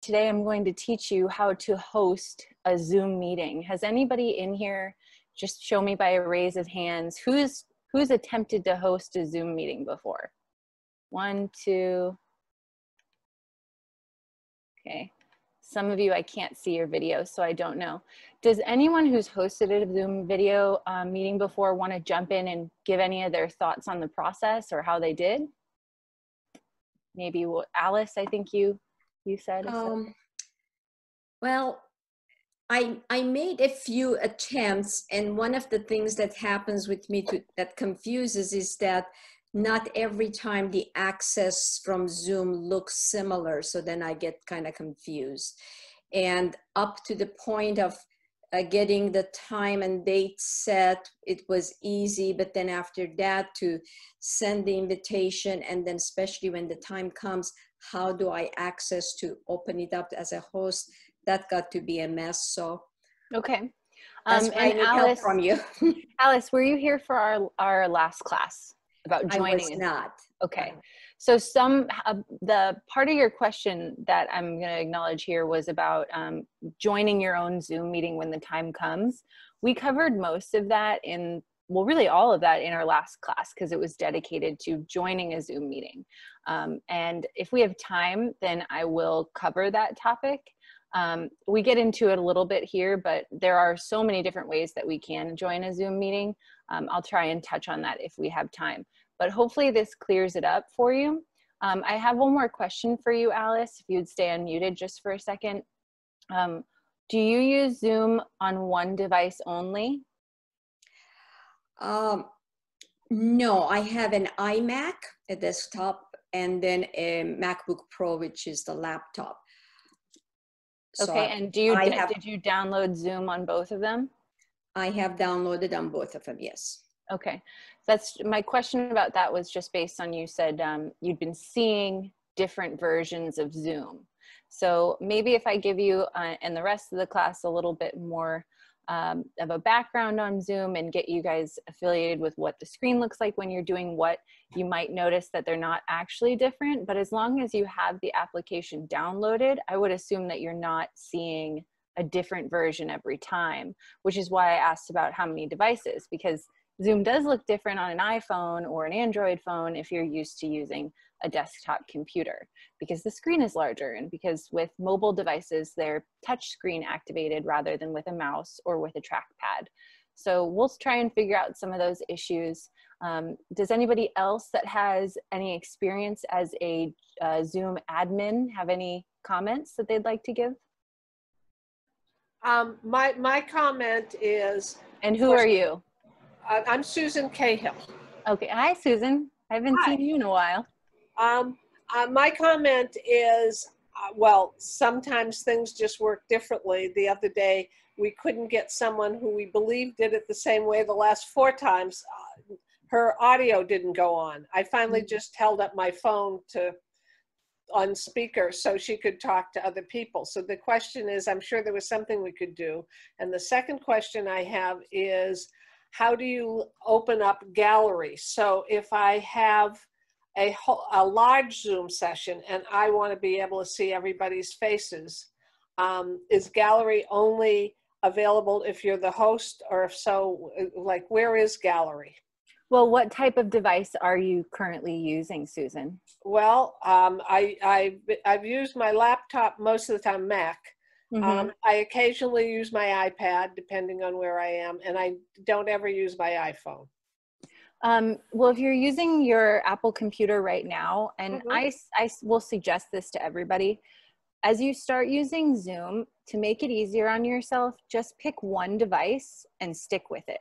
today I'm going to teach you how to host a Zoom meeting. Has anybody in here, just show me by a raise of hands, who's attempted to host a Zoom meeting before? 1, 2. Okay. Some of you, I can't see your video, so I don't know. Does anyone who's hosted a Zoom video meeting before want to jump in and give any of their thoughts on the process or how they did? Maybe Alice, I think you said. Well, I made a few attempts, and one of the things that happens with me that confuses is that not every time the access from Zoom looks similar, so then I get kind of confused. And up to the point of getting the time and date set, it was easy, but then after that to send the invitation, and then especially when the time comes, how do I access to open it up as a host? That got to be a mess. So okay. That's why I need help from you. Alice, were you here for our last class about joining? I was not. Okay. So the part of your question that I'm going to acknowledge here was about joining your own Zoom meeting when the time comes. We covered most of that well, really all of that in our last class because it was dedicated to joining a Zoom meeting. And if we have time, then I will cover that topic. We get into it a little bit here, but there are so many different ways that we can join a Zoom meeting. I'll try and touch on that if we have time, but hopefully this clears it up for you. I have one more question for you, Alice, if you'd stay unmuted just for a second. Do you use Zoom on one device only? No, I have an iMac, a desktop, and then a MacBook Pro, which is the laptop. Okay, and did you download Zoom on both of them? I have downloaded on both of them, yes. Okay. That's my question about that was just based on you said you'd been seeing different versions of Zoom. So maybe if I give you and the rest of the class a little bit more of a background on Zoom and get you guys affiliated with what the screen looks like when you're doing what, you might notice that they're not actually different, but as long as you have the application downloaded, I would assume that you're not seeing a different version every time, which is why I asked about how many devices, because Zoom does look different on an iPhone or an Android phone if you're used to using a desktop computer, because the screen is larger and because with mobile devices, they're touch screen activated rather than with a mouse or with a trackpad. So we'll try and figure out some of those issues. Does anybody else that has any experience as a Zoom admin have any comments that they'd like to give? My comment is... And who are you? I'm Susan Cahill. Okay, hi Susan. I haven't seen you in a while. My comment is, well, sometimes things just work differently. The other day, we couldn't get someone who we believe did it the same way the last 4 times. Her audio didn't go on. I finally just held up my phone on speaker so she could talk to other people. So the question is, I'm sure there was something we could do. And the second question I have is, how do you open up gallery? So if I have a large Zoom session and I want to be able to see everybody's faces, is gallery only available if you're the host, or if so, like, where is gallery? Well, what type of device are you currently using, Susan? Well, I've used my laptop most of the time, Mac. I occasionally use my iPad, depending on where I am, and I don't ever use my iPhone. Well, if you're using your Apple computer right now, and I will suggest this to everybody, as you start using Zoom, to make it easier on yourself, just pick one device and stick with it.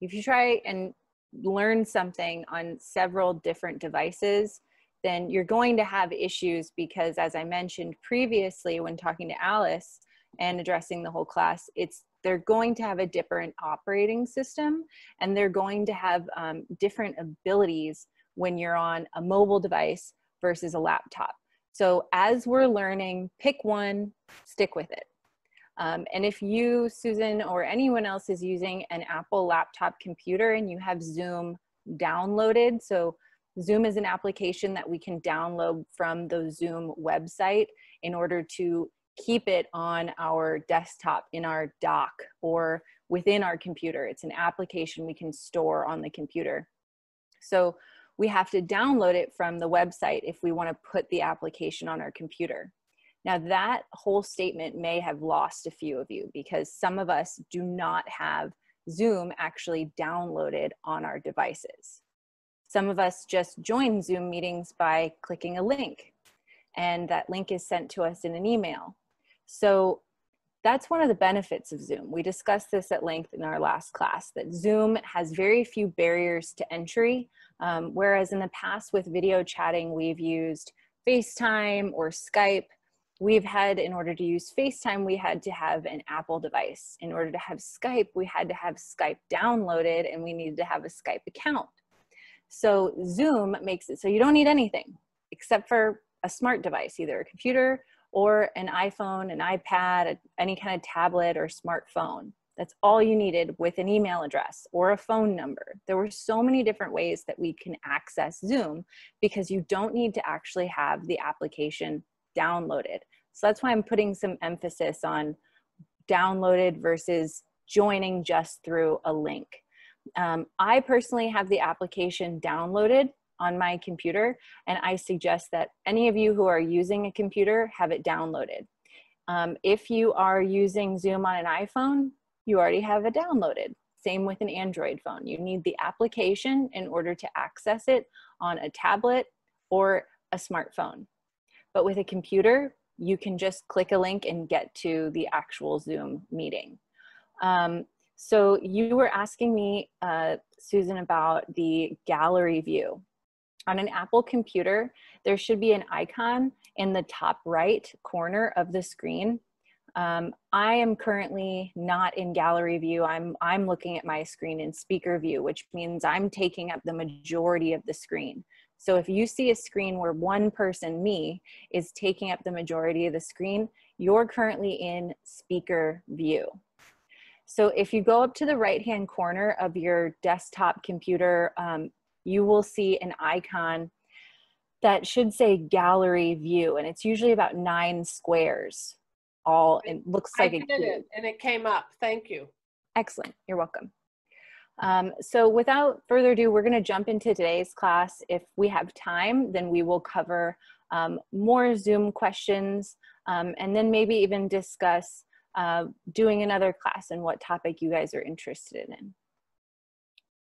If you try and learn something on several different devices, then you're going to have issues because, as I mentioned previously when talking to Alice and addressing the whole class, they're going to have a different operating system, and they're going to have different abilities when you're on a mobile device versus a laptop. So as we're learning, pick one, stick with it. And if you, Susan, or anyone else is using an Apple laptop computer and you have Zoom downloaded, so Zoom is an application that we can download from the Zoom website in order to keep it on our desktop, in our dock, or within our computer. It's an application we can store on the computer. So we have to download it from the website if we want to put the application on our computer. Now that whole statement may have lost a few of you because some of us do not have Zoom actually downloaded on our devices. Some of us just join Zoom meetings by clicking a link, and that link is sent to us in an email. So that's one of the benefits of Zoom. We discussed this at length in our last class, that Zoom has very few barriers to entry, whereas in the past with video chatting, we've used FaceTime or Skype. We've had, in order to use FaceTime, we had to have an Apple device. In order to have Skype, we had to have Skype downloaded, and we needed to have a Skype account. So Zoom makes it so you don't need anything except for a smart device, either a computer or an iPhone, an iPad, any kind of tablet or smartphone. That's all you needed, with an email address or a phone number. There were so many different ways that we can access Zoom because you don't need to actually have the application downloaded. So that's why I'm putting some emphasis on downloaded versus joining just through a link. I personally have the application downloaded on my computer, and I suggest that any of you who are using a computer have it downloaded. If you are using Zoom on an iPhone, you already have it downloaded. Same with an Android phone. You need the application in order to access it on a tablet or a smartphone. But with a computer, you can just click a link and get to the actual Zoom meeting. So you were asking me, Susan, about the gallery view. On an Apple computer, there should be an icon in the top right corner of the screen. I am currently not in gallery view. I'm looking at my screen in speaker view, which means I'm taking up the majority of the screen. So if you see a screen where one person, me, is taking up the majority of the screen, you're currently in speaker view. So if you go up to the right-hand corner of your desktop computer, you will see an icon that should say gallery view, and it's usually about 9 squares. It looks like I did it, and it came up. Thank you. Excellent. You're welcome. So without further ado, we're going to jump into today's class. If we have time, then we will cover more Zoom questions, and then maybe even discuss doing another class and what topic you guys are interested in.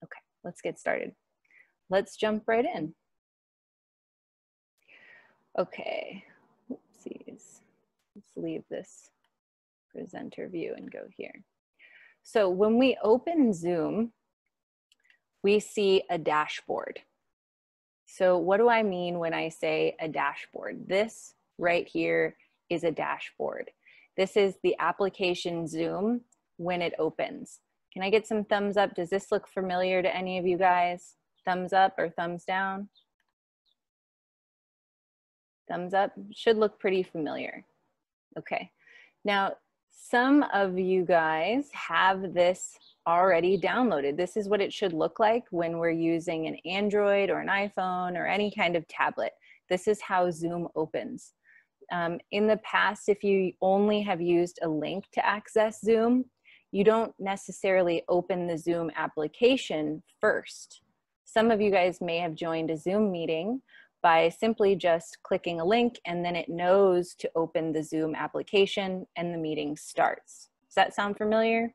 Okay, let's get started. Let's jump right in. Okay, oopsies. Let's leave this presenter view and go here. So when we open Zoom, we see a dashboard. So what do I mean when I say a dashboard? This right here is a dashboard. This is the application Zoom when it opens. Can I get some thumbs up? Does this look familiar to any of you guys? Thumbs up or thumbs down? Thumbs up should look pretty familiar. Okay. Now, some of you guys have this already downloaded. This is what it should look like when we're using an Android or an iPhone or any kind of tablet. This is how Zoom opens. In the past, if you only have used a link to access Zoom, you don't necessarily open the Zoom application first. Some of you guys may have joined a Zoom meeting by simply just clicking a link, and then it knows to open the Zoom application and the meeting starts. Does that sound familiar?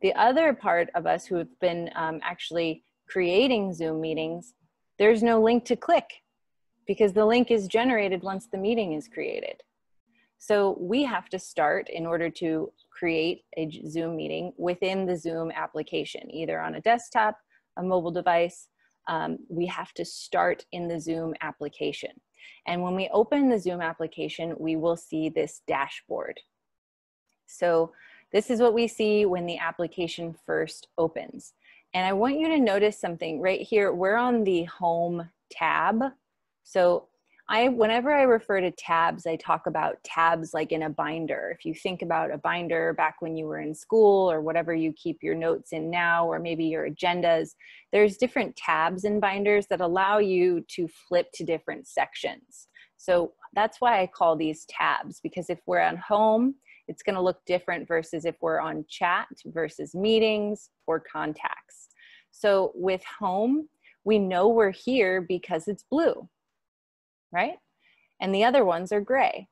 The other part of us who have been actually creating Zoom meetings, there's no link to click because the link is generated once the meeting is created. So we have to start, in order to create a Zoom meeting, within the Zoom application, either on a desktop, a mobile device. We have to start in the Zoom application. And when we open the Zoom application, we will see this dashboard. So this is what we see when the application first opens. And I want you to notice something right here. We're on the Home tab. So Whenever I refer to tabs, I talk about tabs like in a binder. If you think about a binder back when you were in school or whatever you keep your notes in now, or maybe your agendas, there's different tabs in binders that allow you to flip to different sections. So that's why I call these tabs, because if we're on home, it's going to look different versus if we're on chat versus meetings or contacts. So with home, we know we're here because it's blue, right? And the other ones are gray.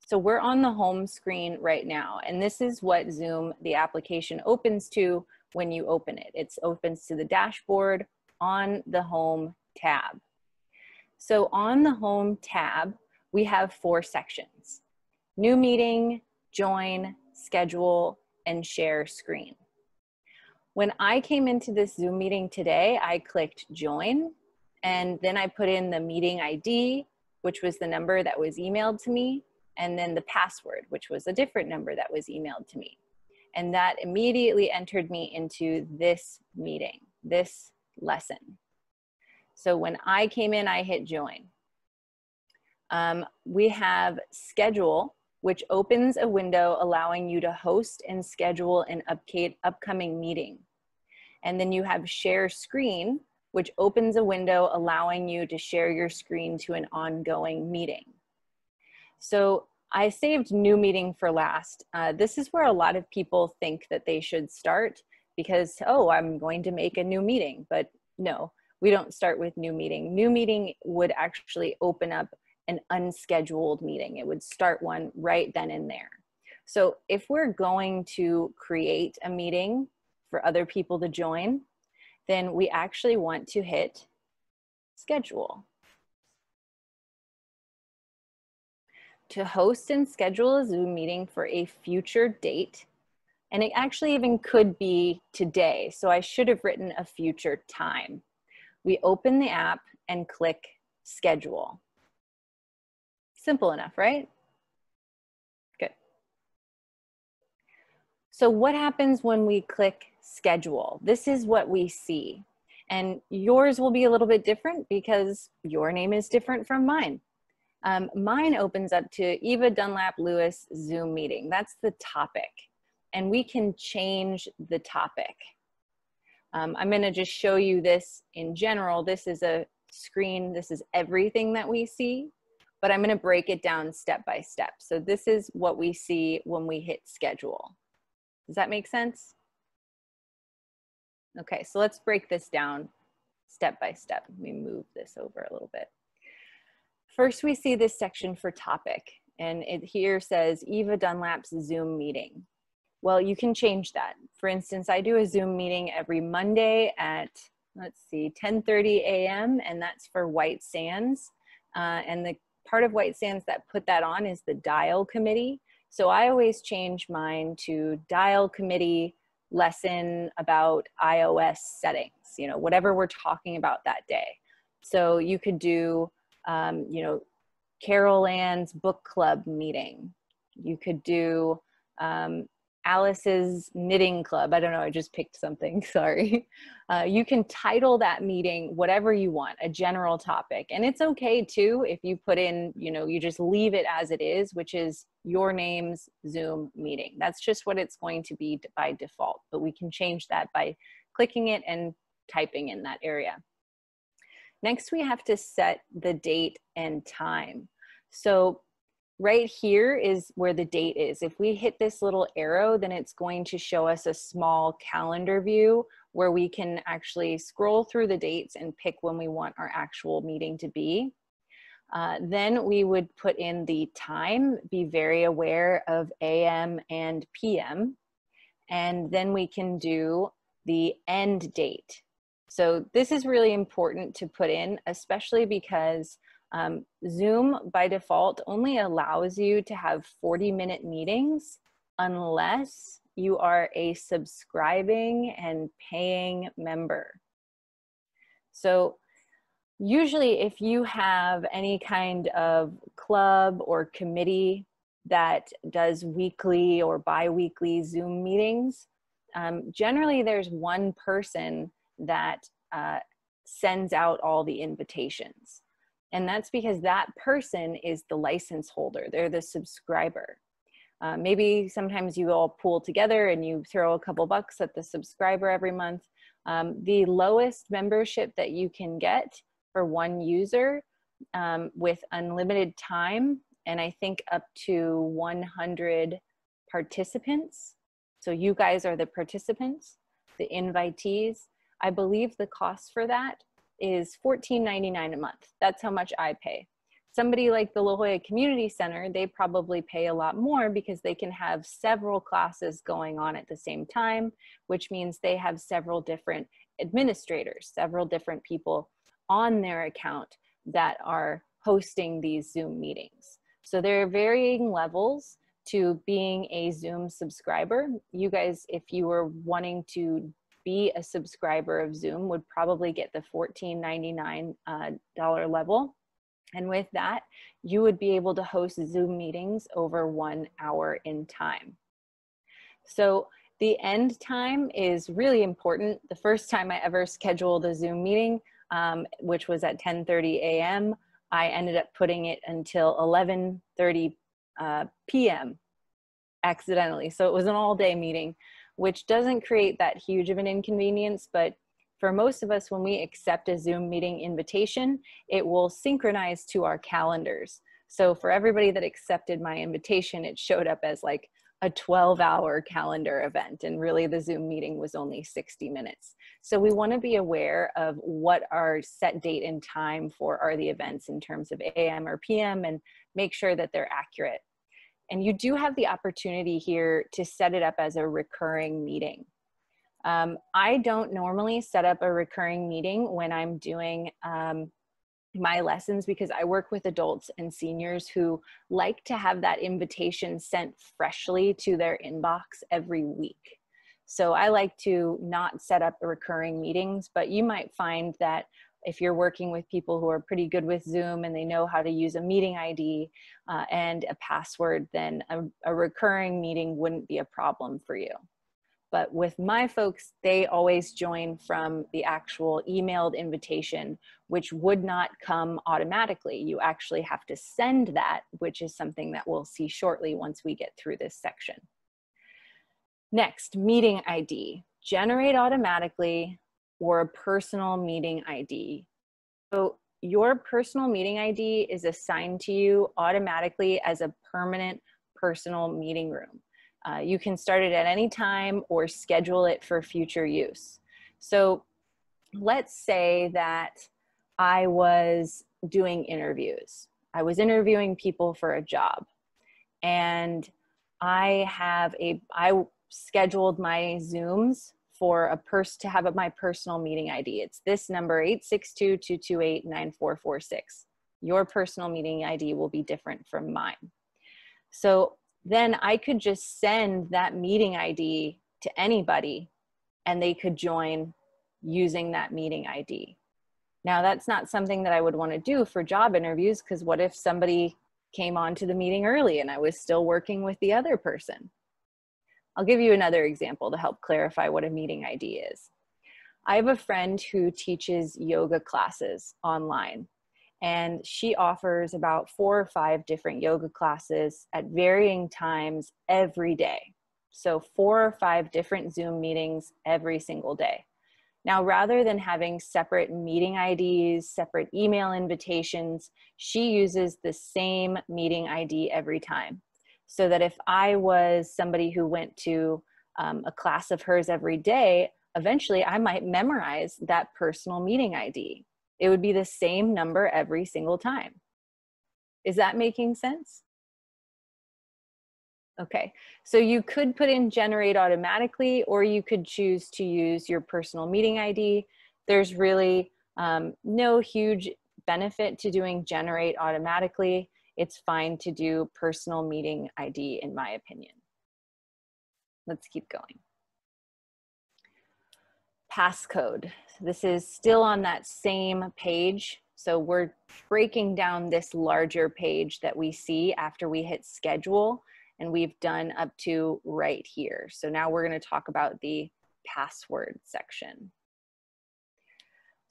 So we're on the home screen right now. And this is what Zoom, the application, opens to when you open it. It opens to the dashboard on the home tab. So on the home tab, we have 4 sections: new meeting, join, schedule, and share screen. When I came into this Zoom meeting today, I clicked join, and then I put in the meeting ID, which was the number that was emailed to me, and then the password, which was a different number that was emailed to me. And that immediately entered me into this meeting, this lesson. So when I came in, I hit join. We have schedule, which opens a window allowing you to host and schedule an upcoming meeting. And then you have share screen, which opens a window allowing you to share your screen to an ongoing meeting. So I saved new meeting for last. This is where a lot of people think that they should start because, oh, I'm going to make a new meeting. But no, we don't start with new meeting. New meeting would actually open up an unscheduled meeting. It would start one right then and there. So if we're going to create a meeting for other people to join, then we actually want to hit schedule. To host and schedule a Zoom meeting for a future date, and it actually even could be today, so I should have written a future time. We open the app and click schedule. Simple enough, right? Good. So what happens when we click schedule? This is what we see. And yours will be a little bit different because your name is different from mine. Mine opens up to Eva Dunlap Lewis Zoom meeting. That's the topic. And we can change the topic. I'm going to just show you this in general. This is a screen. This is everything that we see. But I'm going to break it down step by step. So this is what we see when we hit schedule. Does that make sense? Okay, so let's break this down step by step. Let me move this over a little bit. First, we see this section for topic, and it here says Eva Dunlap's Zoom meeting. Well, you can change that. For instance, I do a Zoom meeting every Monday at, let's see, 10:30 a.m., and that's for White Sands. And the part of White Sands that put that on is the dial committee. So I always change mine to dial committee lesson about iOS settings, you know, whatever we're talking about that day. So you could do, you know, Carol Ann's book club meeting. You could do Alice's knitting club. I don't know, I just picked something, sorry. You can title that meeting whatever you want, a general topic. And it's okay too if you put in, you know, you just leave it as it is, which is your name's Zoom meeting. That's just what it's going to be by default, but we can change that by clicking it and typing in that area. Next, we have to set the date and time. So right here is where the date is. If we hit this little arrow, then it's going to show us a small calendar view where we can actually scroll through the dates and pick when we want our actual meeting to be. Then we would put in the time, be very aware of AM and PM. And then we can do the end date. So this is really important to put in, especially because Zoom by default only allows you to have 40-minute meetings unless you are a subscribing and paying member. So usually if you have any kind of club or committee that does weekly or bi-weekly Zoom meetings, generally there's one person that sends out all the invitations. And that's because that person is the license holder. They're the subscriber. Maybe sometimes you all pool together and you throw a couple bucks at the subscriber every month. The lowest membership that you can get for one user with unlimited time, and I think up to 100 participants. So you guys are the participants, the invitees. I believe the cost for that is $14.99 a month. That's how much I pay. Somebody like the La Jolla Community Center, they probably pay a lot more because they can have several classes going on at the same time, which means they have several different administrators, several different people on their account that are hosting these Zoom meetings. So there are varying levels to being a Zoom subscriber. You guys, if you were wanting to be a subscriber of Zoom, would probably get the $14.99 level. And with that, you would be able to host Zoom meetings over 1 hour in time. So the end time is really important. The first time I ever scheduled a Zoom meeting, which was at 10:30 a.m., I ended up putting it until 11:30 p.m. accidentally. So it was an all-day meeting, which doesn't create that huge of an inconvenience, but for most of us, when we accept a Zoom meeting invitation, it will synchronize to our calendars. So for everybody that accepted my invitation, it showed up as like a 12-hour calendar event, and really the Zoom meeting was only 60 minutes. So we want to be aware of what our set date and time for are the events in terms of AM or PM, and make sure that they're accurate. And you do have the opportunity here to set it up as a recurring meeting. I don't normally set up a recurring meeting when I'm doing my lessons, because I work with adults and seniors who like to have that invitation sent freshly to their inbox every week. So I like to not set up recurring meetings, but you might find that if you're working with people who are pretty good with Zoom and they know how to use a meeting ID and a password, then a recurring meeting wouldn't be a problem for you. But with my folks, they always join from the actual emailed invitation, which would not come automatically. You actually have to send that, which is something that we'll see shortly once we get through this section. Next, meeting ID. Generate automatically or a personal meeting ID. So your personal meeting ID is assigned to you automatically as a permanent personal meeting room. You can start it at any time or schedule it for future use. So let's say that I was doing interviews. I was interviewing people for a job, and I scheduled my Zooms for to have my personal meeting ID. It's this number, 862-228-9446. Your personal meeting ID will be different from mine. So then I could just send that meeting ID to anybody and they could join using that meeting ID. Now that's not something that I would want to do for job interviews, because what if somebody came on to the meeting early and I was still working with the other person? I'll give you another example to help clarify what a meeting ID is. I have a friend who teaches yoga classes online, and she offers about 4 or 5 different yoga classes at varying times every day. So 4 or 5 different Zoom meetings every single day. Now, rather than having separate meeting IDs, separate email invitations, she uses the same meeting ID every time. So that if I was somebody who went to a class of hers every day, eventually I might memorize that personal meeting ID. It would be the same number every single time. Is that making sense? Okay, so you could put in generate automatically, or you could choose to use your personal meeting ID. There's really no huge benefit to doing generate automatically. It's fine to do personal meeting ID, in my opinion. Let's keep going. Passcode. This is still on that same page. So we're breaking down this larger page that we see after we hit schedule, and we've done up to right here. So now we're going to talk about the password section.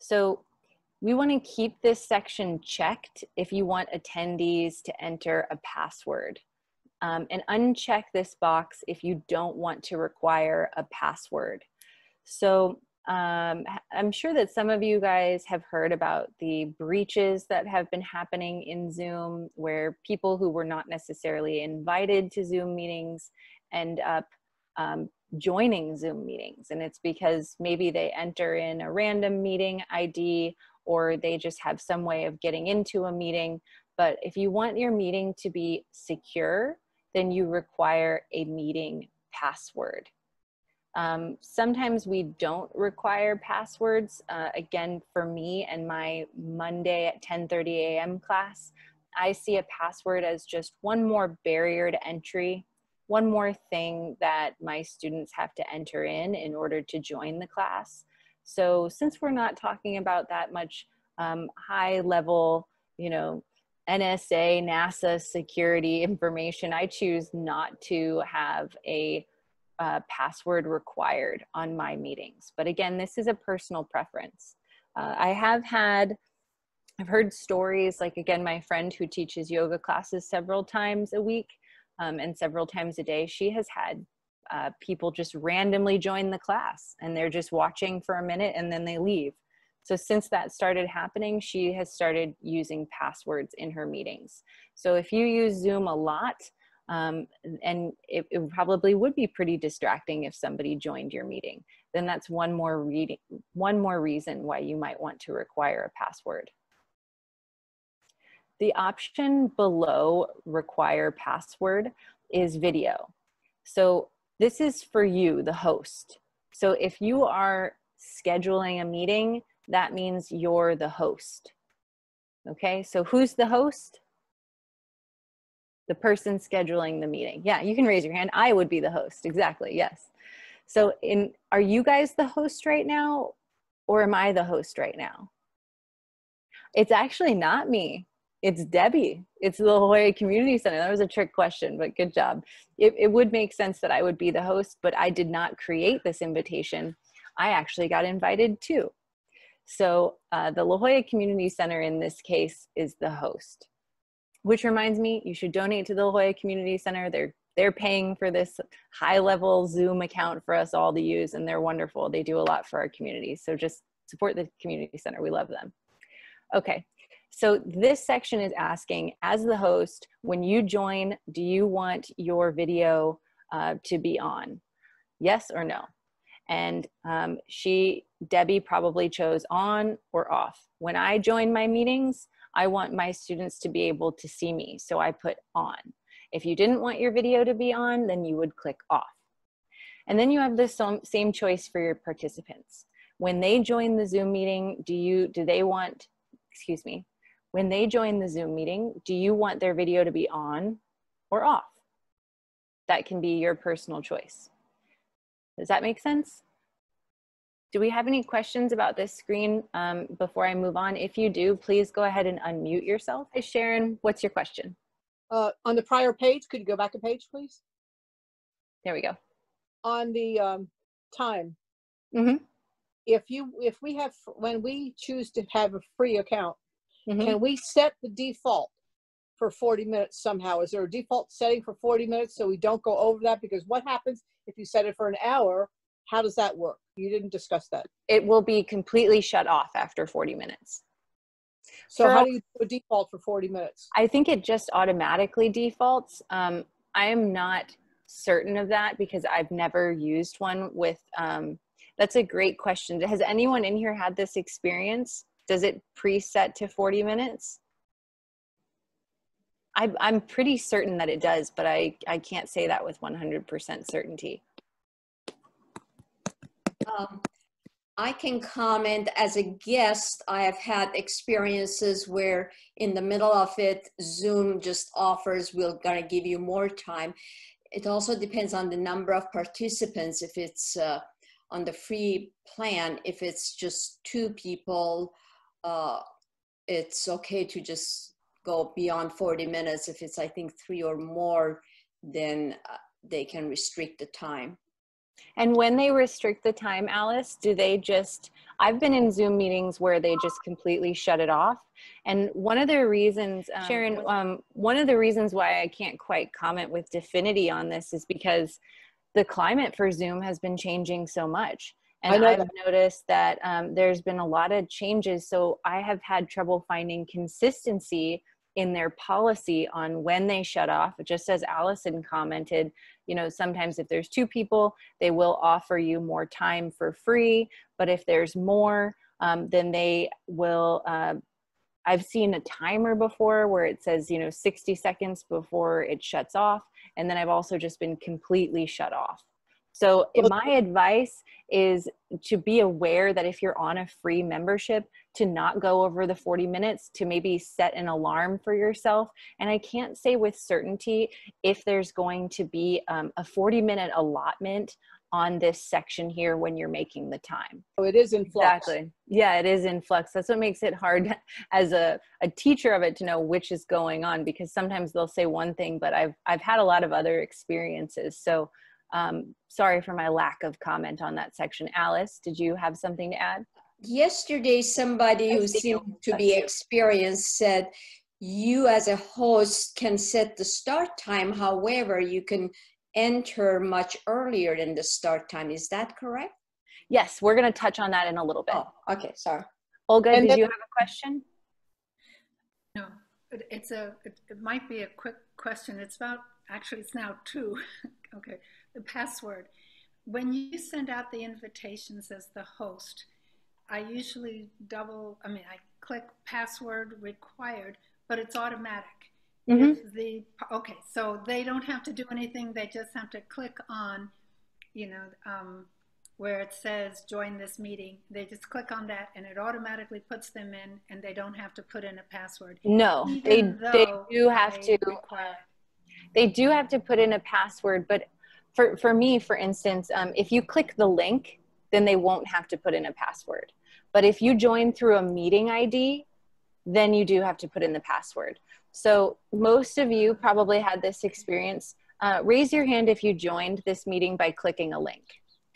So we want to keep this section checked if you want attendees to enter a password. And uncheck this box if you don't want to require a password. So I'm sure that some of you guys have heard about the breaches that have been happening in Zoom, where people who were not necessarily invited to Zoom meetings end up joining Zoom meetings. And it's because maybe they enter in a random meeting ID, or they just have some way of getting into a meeting. But if you want your meeting to be secure, then you require a meeting password. Sometimes we don't require passwords. Again, for me and my Monday at 10:30 a.m. class, I see a password as just one more barrier to entry, one more thing that my students have to enter in order to join the class. So since we're not talking about that much high level, you know, NSA, NASA security information, I choose not to have a password required on my meetings. But again, this is a personal preference. I've heard stories, like again, my friend who teaches yoga classes several times a week and several times a day, she has had people just randomly join the class and they're just watching for a minute and then they leave. So since that started happening, she has started using passwords in her meetings. So if you use Zoom a lot, and it probably would be pretty distracting if somebody joined your meeting, then that's one more reason why you might want to require a password. The option below require password is video. So this is for you, the host. So if you are scheduling a meeting, that means you're the host. Okay, so who's the host? The person scheduling the meeting. Yeah, you can raise your hand. I would be the host. Exactly, yes. So are you guys the host right now, or am I the host right now? It's actually not me. It's Debbie. It's the La Jolla Community Center. That was a trick question, but good job. It would make sense that I would be the host, but I did not create this invitation. I actually got invited too. So the La Jolla Community Center in this case is the host. Which reminds me, you should donate to the La Jolla Community Center. They're paying for this high-level Zoom account for us all to use, and they're wonderful. They do a lot for our community. So just support the community center. We love them. Okay, so this section is asking, as the host, when you join, do you want your video to be on? Yes or no? And Debbie probably chose on or off. When I join my meetings, I want my students to be able to see me, so I put on. If you didn't want your video to be on, then you would click off. And then you have the same choice for your participants. When they join the Zoom meeting, when they join the Zoom meeting, do you want their video to be on or off? That can be your personal choice. Does that make sense? Do we have any questions about this screen before I move on? If you do, please go ahead and unmute yourself. Hi, Sharon, what's your question? On the prior page, could you go back a page, please? There we go. On the time, Mm-hmm. when we choose to have a free account, Mm-hmm. can we set the default for 40 minutes somehow? Is there a default setting for 40 minutes so we don't go over that? Because what happens if you set it for an hour? How does that work? You didn't discuss that. It will be completely shut off after 40 minutes. So how do you do a default for 40 minutes? I think it just automatically defaults. I am not certain of that because I've never used one with, that's a great question. Has anyone in here had this experience? Does it preset to 40 minutes? I'm pretty certain that it does, but I can't say that with 100% certainty. I can comment as a guest. I have had experiences where in the middle of it, Zoom just offers, we're gonna give you more time. It also depends on the number of participants. If it's on the free plan, if it's just 2 people, it's okay to just go beyond 40 minutes. If it's, I think, 3 or more, then they can restrict the time. And when they restrict the time, Alice, do they just, I've been in Zoom meetings where they just completely shut it off. And one of the reasons, Sharon, one of the reasons why I can't quite comment with definity on this is because the climate for Zoom has been changing so much. And I've noticed that there's been a lot of changes. So I have had trouble finding consistency in their policy on when they shut off. Just as Allison commented, you know, sometimes if there's 2 people, they will offer you more time for free. But if there's more, then they will, I've seen a timer before where it says, you know, 60 seconds before it shuts off. And then I've also just been completely shut off. So my advice is to be aware that if you're on a free membership, to not go over the 40 minutes, to maybe set an alarm for yourself. And I can't say with certainty if there's going to be a 40-minute allotment on this section here when you're making the time. So it is in flux. Exactly. Yeah, it is in flux. That's what makes it hard as a teacher of it to know which is going on, because sometimes they'll say one thing, but I've had a lot of other experiences. So sorry for my lack of comment on that section. Alice, did you have something to add? Yesterday, somebody who seemed to be experienced said, you as a host can set the start time. However, you can enter much earlier than the start time. Is that correct? Yes, we're going to touch on that in a little bit. Oh, okay, sorry. Olga, did you have a question? No, it might be a quick question. It's about, actually it's now 2. Okay, the password. When you send out the invitations as the host, I usually I click password required, but it's automatic. Mm-hmm. Okay, so they don't have to do anything. They just have to click on, you know, where it says join this meeting. They just click on that and it automatically puts them in, and they don't have to put in a password. No, they do have to. They do have to put in a password, but for me, for instance, if you click the link, then they won't have to put in a password. But if you join through a meeting ID, then you do have to put in the password. So most of you probably had this experience. Raise your hand if you joined this meeting by clicking a link.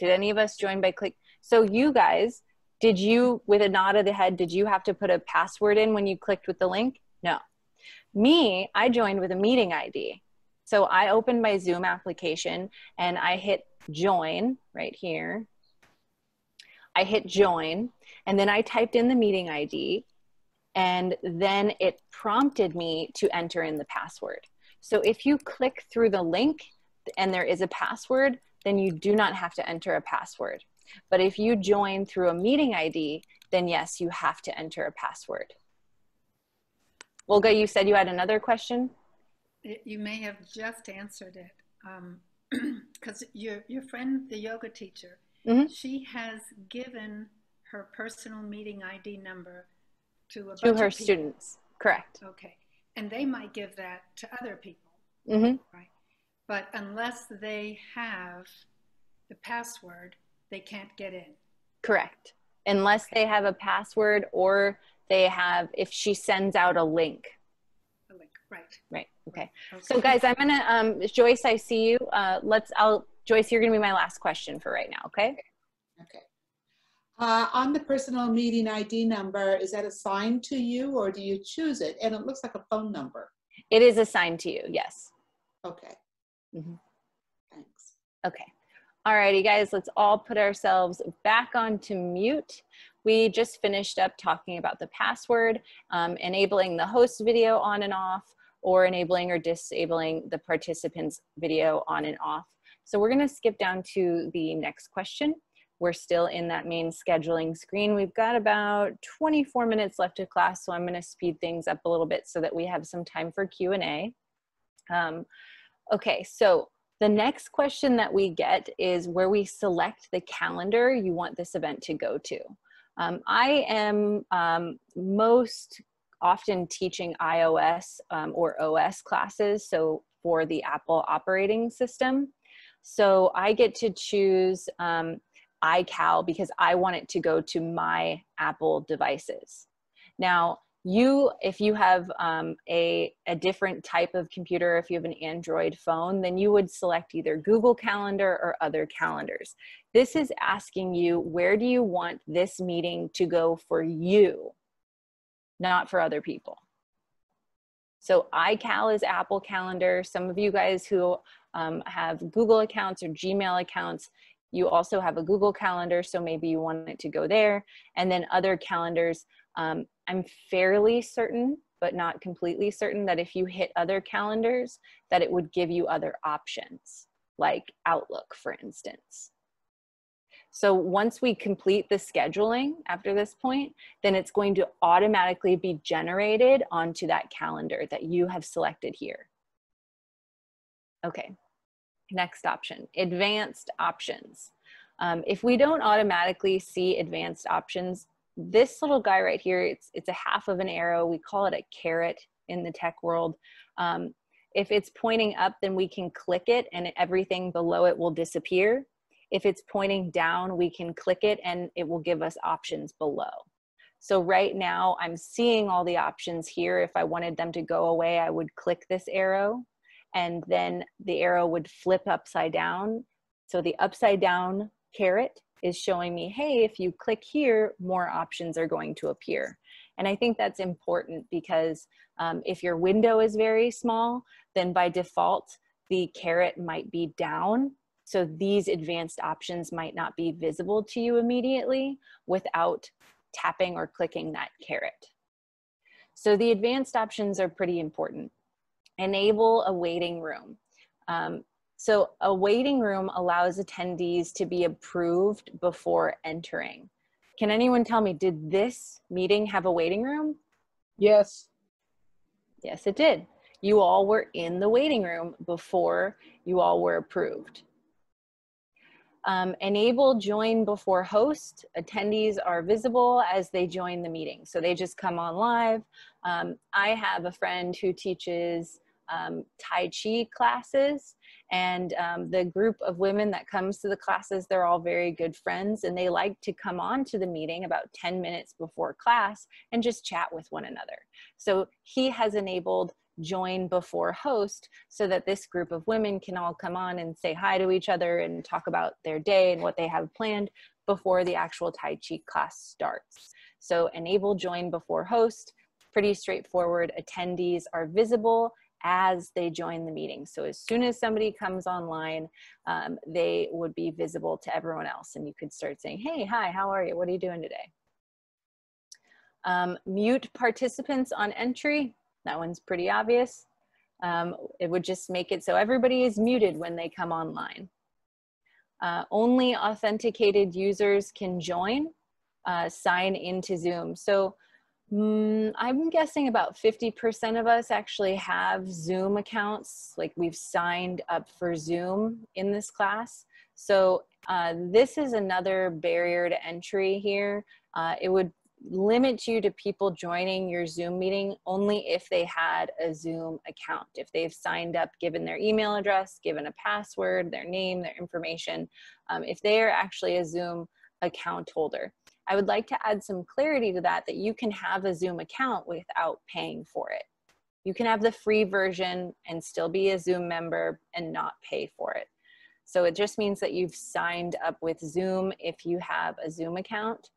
Did any of us join by click? So you guys, did you, with a nod of the head, did you have to put a password in when you clicked with the link? No. Me, I joined with a meeting ID. So I opened my Zoom application and I hit join right here. I hit join, and then I typed in the meeting ID, and then it prompted me to enter in the password. So if you click through the link and there is a password, then you do not have to enter a password. But if you join through a meeting ID, then yes, you have to enter a password. Olga, you said you had another question? You may have just answered it, because your friend, the yoga teacher, mm-hmm. She has given her personal meeting ID number to her students. Correct. Okay, and they might give that to other people, mm-hmm. right? But unless they have the password, they can't get in. Correct. Unless they have a password, or they have, if she sends out a link. A link, right. Right, okay. So guys, I'm gonna, Joyce, I see you. Joyce, you're gonna be my last question for right now, okay? Okay. On the personal meeting ID number, is that assigned to you or do you choose it? And it looks like a phone number. It is assigned to you, yes. Okay. Mm-hmm. Thanks. Okay. All righty, guys, let's all put ourselves back onto mute. We just finished up talking about the password, enabling the host video on and off, or enabling or disabling the participants' video on and off. So we're gonna skip down to the next question. We're still in that main scheduling screen. We've got about 24 minutes left of class, so I'm gonna speed things up a little bit so that we have some time for Q&A. Okay, so the next question that we get is where we select the calendar you want this event to go to. I am most often teaching iOS or OS classes, so for the Apple operating system. So I get to choose iCal because I want it to go to my Apple devices. Now, if you have a different type of computer, if you have an Android phone, then you would select either Google Calendar or other calendars. This is asking you, where do you want this meeting to go for you, not for other people. So iCal is Apple Calendar. Some of you guys who have Google accounts or Gmail accounts, you also have a Google Calendar, so maybe you want it to go there. And then other calendars, I'm fairly certain, but not completely certain, that if you hit other calendars, that it would give you other options, like Outlook, for instance. So once we complete the scheduling after this point, then it's going to automatically be generated onto that calendar that you have selected here. Okay, next option, advanced options. If we don't automatically see advanced options, this little guy right here, it's a half of an arrow. We call it a caret in the tech world. If it's pointing up, then we can click it and everything below it will disappear. If it's pointing down, we can click it and it will give us options below. So right now I'm seeing all the options here. If I wanted them to go away, I would click this arrow and then the arrow would flip upside down. So the upside down caret is showing me, hey, if you click here, more options are going to appear. And I think that's important because if your window is very small, then by default, the caret might be down. So these advanced options might not be visible to you immediately without tapping or clicking that caret. So the advanced options are pretty important. Enable a waiting room. So a waiting room allows attendees to be approved before entering. Can anyone tell me, did this meeting have a waiting room? Yes. Yes, it did. You all were in the waiting room before you all were approved. Enable join before host. Attendees are visible as they join the meeting. So they just come on live. I have a friend who teaches Tai Chi classes, and the group of women that comes to the classes, they're all very good friends, and they like to come on to the meeting about 10 minutes before class and just chat with one another. So he has enabled join before host so that this group of women can all come on and say hi to each other and talk about their day and what they have planned before the actual Tai Chi class starts. So enable join before host, pretty straightforward. Attendees are visible as they join the meeting. So as soon as somebody comes online, they would be visible to everyone else, and you could start saying, hey, hi, how are you? What are you doing today? Mute participants on entry. That one's pretty obvious. It would just make it so everybody is muted when they come online. Only authenticated users can join, sign into Zoom. So I'm guessing about 50% of us actually have Zoom accounts, like we've signed up for Zoom in this class. So this is another barrier to entry here. It would limit you to people joining your Zoom meeting only if they had a Zoom account. If they've signed up, given their email address, given a password, their name, their information, if they are actually a Zoom account holder. I would like to add some clarity to that, that you can have a Zoom account without paying for it. You can have the free version and still be a Zoom member and not pay for it. So it just means that you've signed up with Zoom if you have a Zoom account.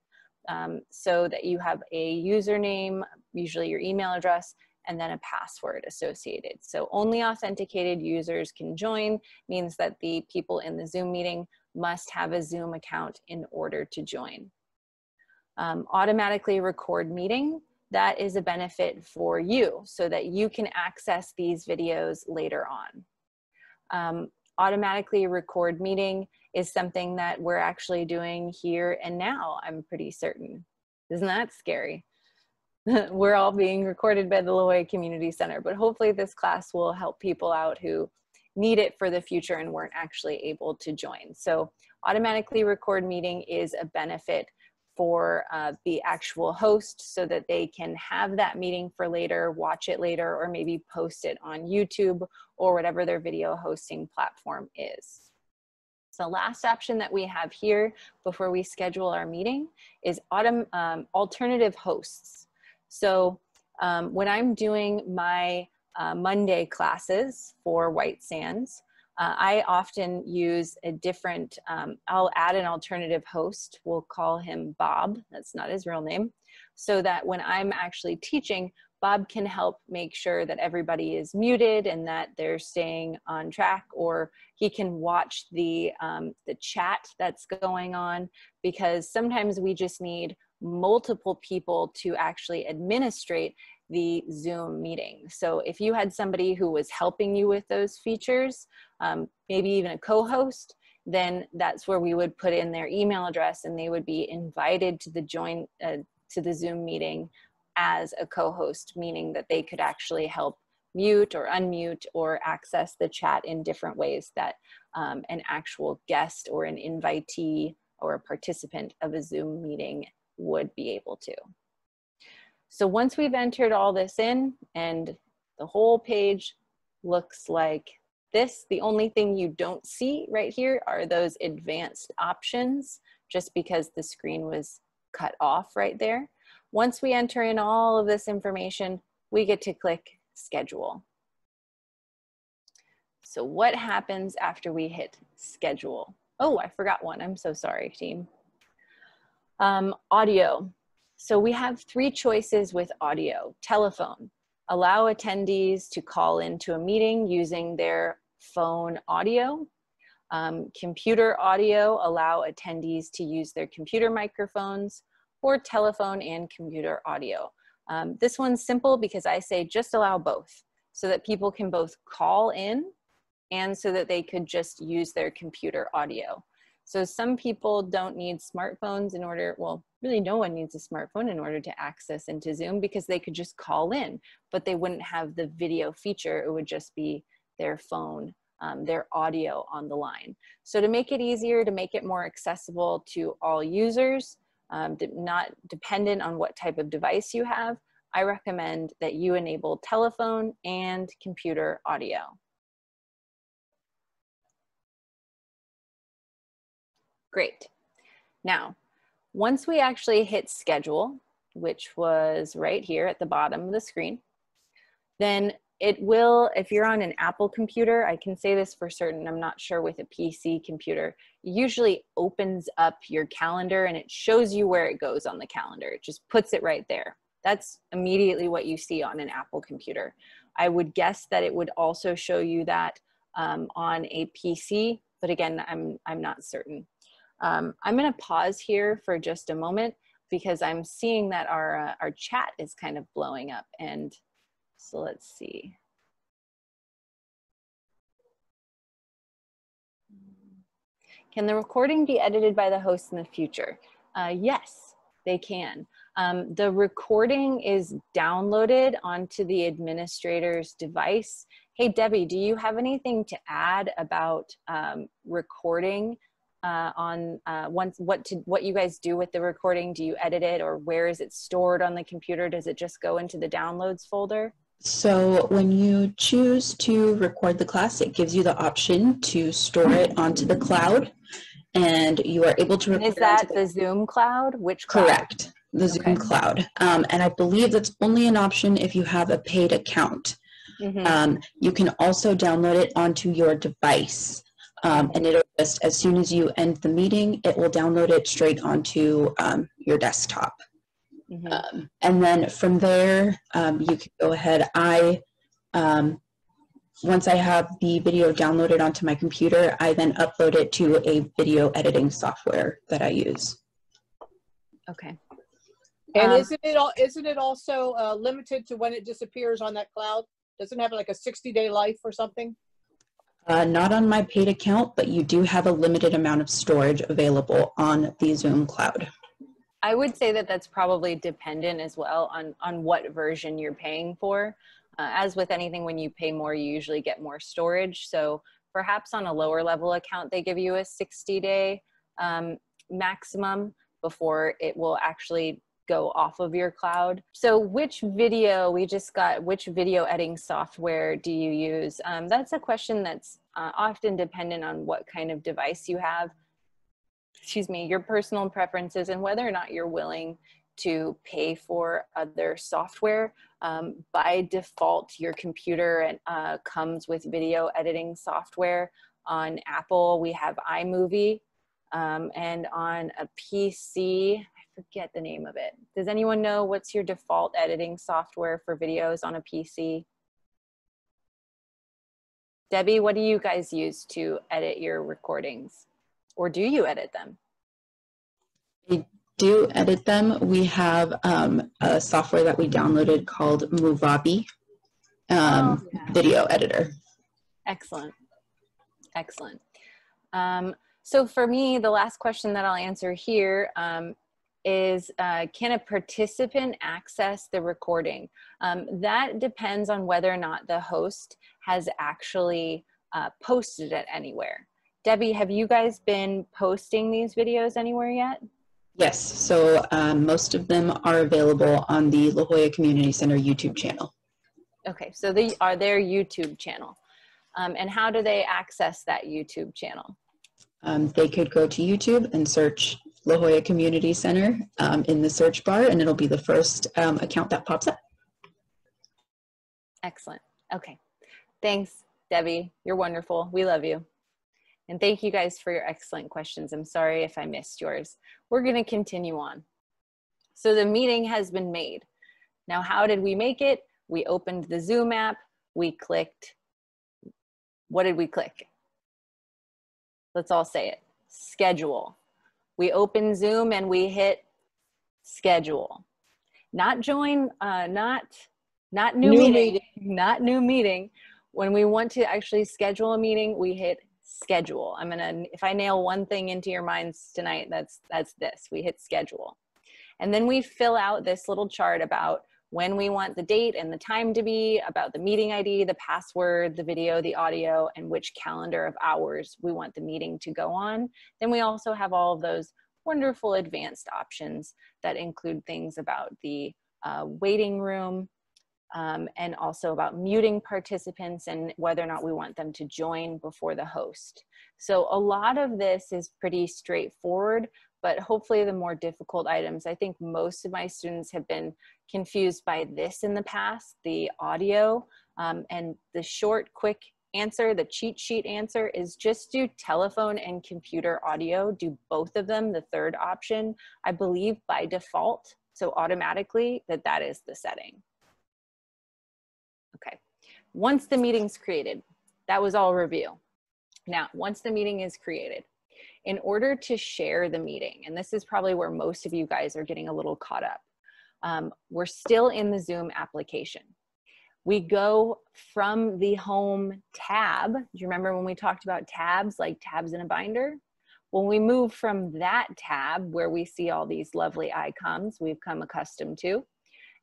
So that you have a username, usually your email address, and then a password associated. So only authenticated users can join, means that the people in the Zoom meeting must have a Zoom account in order to join. Automatically record meeting, that is a benefit for you so that you can access these videos later on. Automatically record meeting is something that we're actually doing here and now, I'm pretty certain. Isn't that scary? We're all being recorded by the La Jolla Community Center, but hopefully this class will help people out who need it for the future and weren't actually able to join. So automatically record meeting is a benefit for the actual host so that they can have that meeting for later, watch it later, or maybe post it on YouTube or whatever their video hosting platform is. So last option that we have here before we schedule our meeting is alternative hosts. So When I'm doing my Monday classes for White Sands, I often use a different, I'll add an alternative host. We'll call him Bob. That's not his real name. So that when I'm actually teaching, Bob can help make sure that everybody is muted and that they're staying on track, or he can watch the chat that's going on, because sometimes we just need multiple people to actually administrate the Zoom meeting. So if you had somebody who was helping you with those features, maybe even a co-host, then that's where we would put in their email address and they would be invited to the to the Zoom meeting as a co-host, meaning that they could actually help mute or unmute or access the chat in different ways that an actual guest or an invitee or a participant of a Zoom meeting would be able to. So once we've entered all this in and the whole page looks like this, the only thing you don't see right here are those advanced options, just because the screen was cut off right there. Once we enter in all of this information, we get to click schedule. So what happens after we hit schedule? Oh, I forgot one. I'm so sorry, team. Audio. So we have 3 choices with audio. Telephone. Allow attendees to call into a meeting using their phone audio. Computer audio. Allow attendees to use their computer microphones, or telephone and computer audio. This one's simple because I say just allow both, so that people can both call in and so that they could just use their computer audio. So some people don't need smartphones in order, well, really no one needs a smartphone in order to access into Zoom, because they could just call in, but they wouldn't have the video feature. It would just be their phone, their audio on the line. So to make it easier, to make it more accessible to all users, not dependent on what type of device you have, I recommend that you enable telephone and computer audio. Great. Now, once we actually hit schedule, which was right here at the bottom of the screen, then it will, if you're on an Apple computer, I can say this for certain, I'm not sure with a PC computer, it usually opens up your calendar and it shows you where it goes on the calendar. It just puts it right there. That's immediately what you see on an Apple computer. I would guess that it would also show you that on a PC, but again, I'm not certain. I'm going to pause here for just a moment because I'm seeing that our chat is kind of blowing up, and so let's see. Can the recording be edited by the host in the future? Yes, they can. The recording is downloaded onto the administrator's device. Hey, Debbie, do you have anything to add about recording what you guys do with the recording? Do you edit it, or where is it stored on the computer? Does it just go into the downloads folder? So when you choose to record the class, it gives you the option to store it onto the cloud, and you are able to record. And is that the Zoom cloud? Which cloud? Correct, the Zoom cloud. And I believe that's only an option if you have a paid account. Mm-hmm. You can also download it onto your device. And it'll just, as soon as you end the meeting, it will download it straight onto your desktop. Mm-hmm. And then from there, you can go ahead. Once I have the video downloaded onto my computer, I then upload it to a video editing software that I use. Okay. And isn't it also limited to when it disappears on that cloud? Doesn't it have like a 60-day life or something? Not on my paid account, but you do have a limited amount of storage available on the Zoom cloud. I would say that that's probably dependent as well on what version you're paying for. As with anything, when you pay more, you usually get more storage. So perhaps on a lower level account, they give you a 60-day maximum before it will actually go off of your cloud. So which video editing software do you use? That's a question that's often dependent on what kind of device you have. Excuse me, your personal preferences and whether or not you're willing to pay for other software. By default, your computer comes with video editing software. On Apple, we have iMovie, and on a PC, I forget the name of it. Does anyone know what's your default editing software for videos on a PC? Debbie, what do you guys use to edit your recordings? Or do you edit them? We do edit them. We have a software that we downloaded called Movavi, video editor. Excellent. Excellent. So for me, the last question that I'll answer here is, can a participant access the recording? That depends on whether or not the host has actually posted it anywhere. Debbie, have you guys been posting these videos anywhere yet? Yes, so most of them are available on the La Jolla Community Center YouTube channel. Okay, so they are their YouTube channel. And how do they access that YouTube channel? They could go to YouTube and search La Jolla Community Center in the search bar, and it'll be the first account that pops up. Excellent. Okay. Thanks, Debbie. You're wonderful. We love you. And thank you guys for your excellent questions. I'm sorry if I missed yours. We're going to continue on. So the meeting has been made. Now, how did we make it? We opened the Zoom app. We clicked. What did we click? Let's all say it. Schedule. We open Zoom and we hit schedule. Not join, not new meeting, not new meeting. When we want to actually schedule a meeting, we hit schedule. If I nail one thing into your minds tonight, that's this. We hit schedule. And then we fill out this little chart about when we want the date and the time to be, about the meeting ID, the password, the video, the audio, and which calendar of hours we want the meeting to go on. Then we also have all of those wonderful advanced options that include things about the waiting room, and also about muting participants and whether or not we want them to join before the host. So a lot of this is pretty straightforward, but hopefully the more difficult items, I think most of my students have been confused by this in the past, the audio, and the short, quick answer, the cheat sheet answer is just do telephone and computer audio, do both of them, the third option, I believe by default, so automatically that is the setting. Okay, once the meeting's created, that was all review. Now, once the meeting is created, in order to share the meeting, and this is probably where most of you guys are getting a little caught up, we're still in the Zoom application. We go from the home tab. Do you remember when we talked about tabs, like tabs in a binder? When we move from that tab where we see all these lovely icons we've come accustomed to,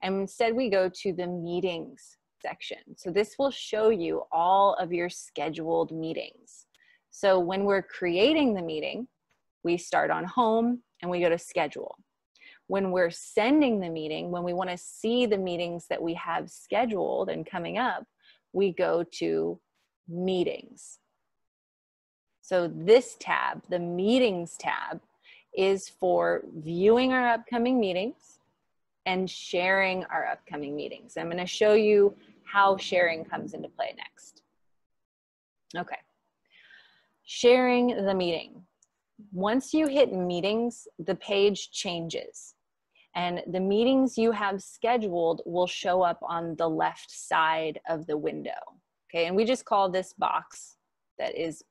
and instead we go to the meetings section. So this will show you all of your scheduled meetings. So when we're creating the meeting, we start on home and we go to schedule. When we're sending the meeting, when we want to see the meetings that we have scheduled and coming up, we go to meetings. So this tab, the meetings tab, is for viewing our upcoming meetings and sharing our upcoming meetings. I'm going to show you how sharing comes into play next. Okay. Sharing the meeting. Once you hit meetings, the page changes and the meetings you have scheduled will show up on the left side of the window. Okay, and we just call this box that is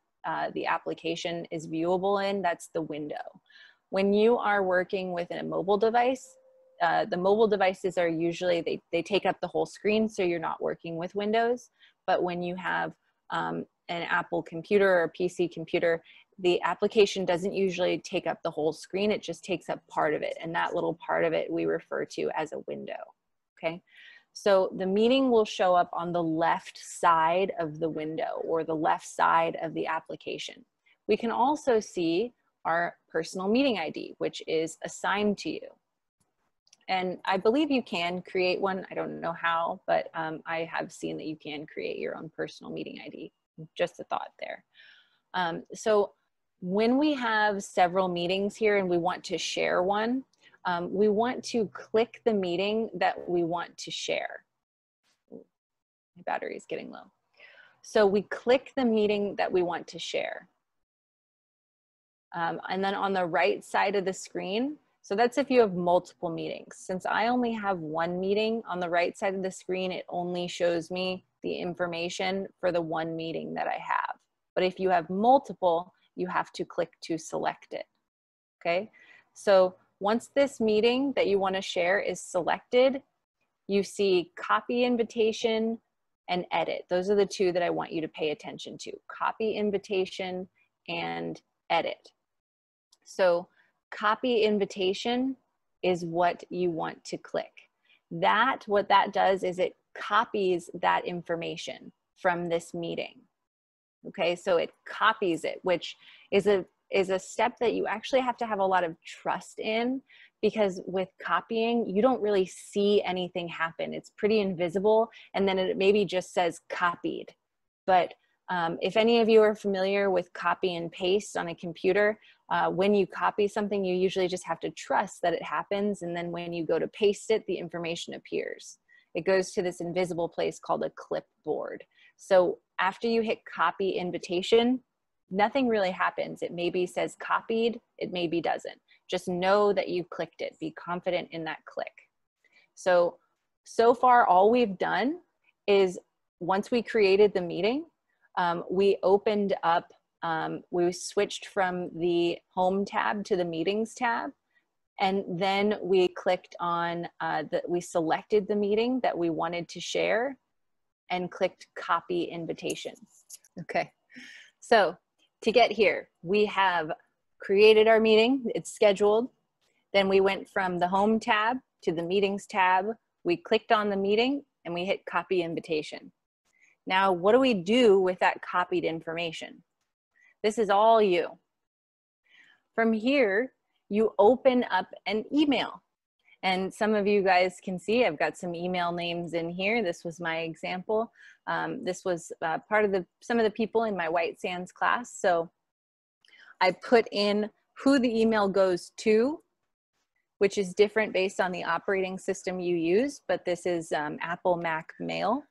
the application is viewable in, that's the window. When you are working with a mobile device, the mobile devices are usually, they take up the whole screen, so you're not working with windows. But when you have an Apple computer or a PC computer, the application doesn't usually take up the whole screen, it just takes up part of it. And that little part of it we refer to as a window, okay? So the meeting will show up on the left side of the window or the left side of the application. We can also see our personal meeting ID, which is assigned to you. And I believe you can create one. I don't know how, but I have seen that you can create your own personal meeting ID. Just a thought there. So when we have several meetings here and we want to share one, we want to click the meeting that we want to share. the battery is getting low. So we click the meeting that we want to share. And then on the right side of the screen, so that's if you have multiple meetings. Since I only have one meeting, on the right side of the screen, it only shows me the information for the one meeting that I have. But if you have multiple, you have to click to select it, okay? So once this meeting that you want to share is selected, you see copy invitation and edit. Those are the two that I want you to pay attention to. Copy invitation and edit. So copy invitation is what you want to click. What that does is it copies that information from this meeting. Okay, so it copies it, which is a step that you actually have to have a lot of trust in, because with copying, you don't really see anything happen. It's pretty invisible, and then it maybe just says copied. But if any of you are familiar with copy and paste on a computer, when you copy something, you usually just have to trust that it happens, and then when you go to paste it, the information appears. It goes to this invisible place called a clipboard. So after you hit copy invitation, nothing really happens. It maybe says copied, it maybe doesn't. Just know that you clicked it. Be confident in that click. So far all we've done is, once we created the meeting, we opened up, we switched from the home tab to the meetings tab. And then we clicked on, we selected the meeting that we wanted to share and clicked copy invitation. Okay, so to get here, we have created our meeting, it's scheduled. Then we went from the home tab to the meetings tab. We clicked on the meeting and we hit copy invitation. Now, what do we do with that copied information? This is all you. From here, you open up an email. And some of you guys can see I've got some email names in here. This was my example. This was part of some of the people in my White Sands class. So I put in who the email goes to, which is different based on the operating system you use, but this is Apple Mac Mail.